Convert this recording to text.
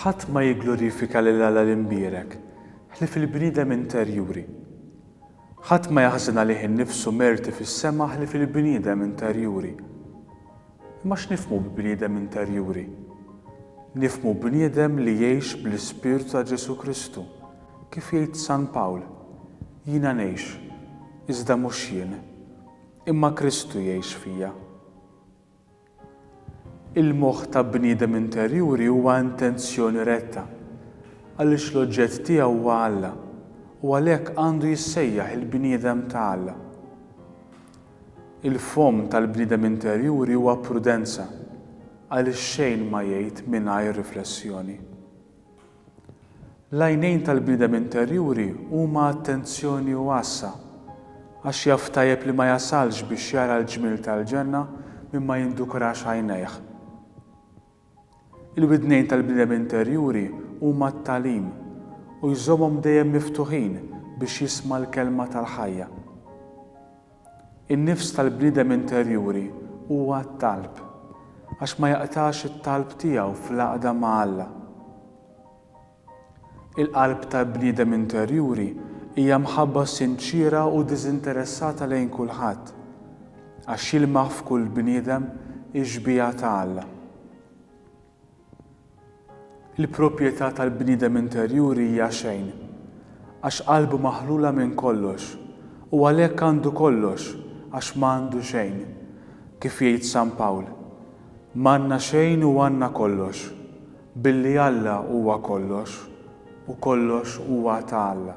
Ħadd ma jigglorifika lil Alla l-imbierek ħlief il-bniedem interjuri. Ħadd ma jaħżen għalih innifsu merti fis-sema ħlief il-bniedem interjuri. Imma x'nifhmu b'bniedem interjuri? Nifhmu bniedem li jgħix bl-Ispirtu ta' Ġesu Kristu. Kif jgħid San Pawl, jiena ngħix, iżda mhux jien, imma Kristu jgħix fija. Il-moħħ ta' bniedem interjuri huwa intenzjoni retta, għaliex l-oġġett tiegħu huwa Alla u għalhekk għandu jissejjaħ il-bniedem ta' Alla. Il-fom tal-bniedem interjuri huwa prudenza, għaliex xejn ma jgħid mingħajr riflessjoni. L-għajnejn tal-bniedem interjuri huma attenzjoni u għassa, għax jaf tajjeb li ma jasalx biex jara l-ġmiel tal-ġenna mimma jindukrax għajnejh. Il-widnejn tal-bniedem interjuri huma t-tagħlim u jżommhom dejjem miftuħin biex jisma' l-kelma tal-ħajja. In-nifs tal-bniedem interjuri huwa t-talb għax ma jaqtax it-talb tiegħu fl-għaqda ma' Alla. Il-qalb tal-bniedem interjuri hija mħabba sinċira u diżinteressata lejn kulħadd għax jilmagħ f'kull bniedem ix-xbija ta' Alla. Il-proprjetà tal-bniedem interjuri hija xejn, għax qalbu maħlula minn kollox u għalhekk għandu kollox għax m'għandu xejn. Kif jgħid San Pawl, m'għandna xejn u għandna kollox, billi Alla huwa kollox u kollox huwa ta' Alla.